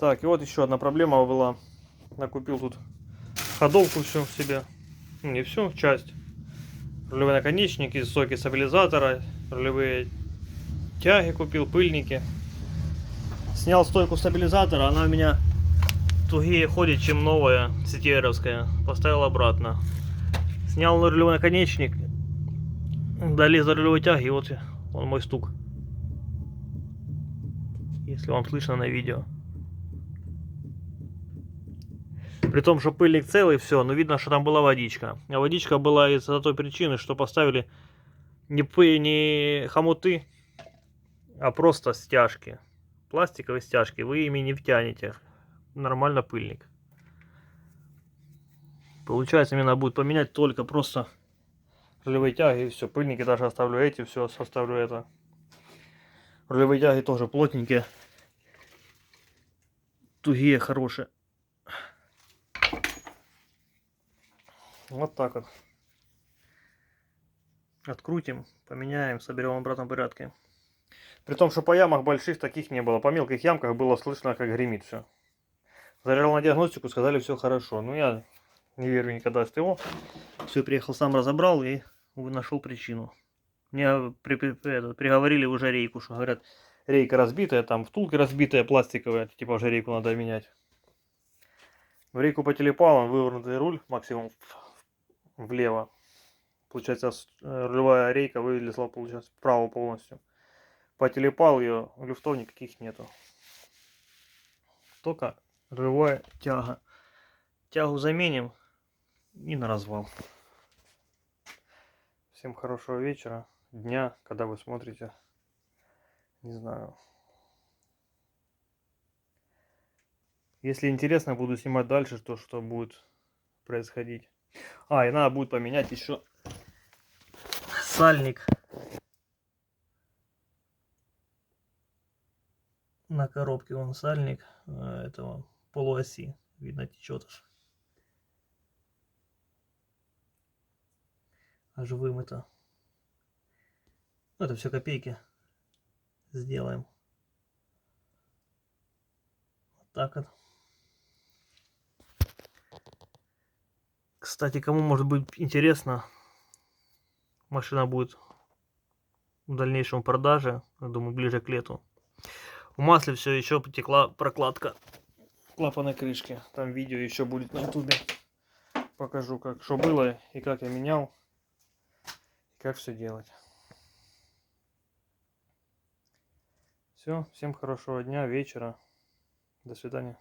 Так, и вот еще одна проблема была. Накупил тут ходовку всю себе. Ну, не всю, часть. Рулевые наконечники, соки стабилизатора, рулевые тяги купил, пыльники. Снял стойку стабилизатора, она у меня тугее ходит, чем новая CTR-овская. Поставил обратно. Снял рулевой наконечник, долез до рулевой тяги, и вот он мой стук. Если вам слышно на видео. При том, что пыльник целый, все, но видно, что там была водичка. А водичка была из-за той причины, что поставили не хомуты, а просто стяжки. Пластиковые стяжки. Вы ими не втянете. Нормально пыльник. Получается, мне надо будет поменять только просто рулевые тяги и все. Пыльники даже оставлю эти, все, оставлю это. Рулевые тяги тоже плотненькие. Тугие, хорошие. Вот так вот. Открутим, поменяем, соберем в обратном порядке. При том, что по ямах больших таких не было. По мелких ямках было слышно, как гремит все. Заряжал на диагностику, сказали, все хорошо. Но я не верю никогда в СТО. Все, приехал сам, разобрал и нашел причину. Мне приговорили уже рейку, что говорят, рейка разбитая, там втулки разбитая, пластиковая, типа уже рейку надо менять. В рейку потелепал, он вывернутый руль максимум влево. Получается, рулевая рейка вылезла, получается, вправо полностью. Потелепал ее, люфтов никаких нету. Только рулевая тяга. Тягу заменим и на развал. Всем хорошего вечера, дня, когда вы смотрите. Не знаю. Если интересно, буду снимать дальше, что будет происходить. И надо будет поменять еще сальник на коробке. Вон сальник этого полуоси. Видно, течет аж вымыто. Это все копейки. Сделаем. Вот так вот. Кстати, кому может быть интересно, машина будет в дальнейшем продаже, я думаю, ближе к лету. В масле все еще потекла прокладка клапанной крышки. Там видео еще будет на ютубе. Покажу, как что было и как я менял, и как все делать. Все, всем хорошего дня, вечера. До свидания.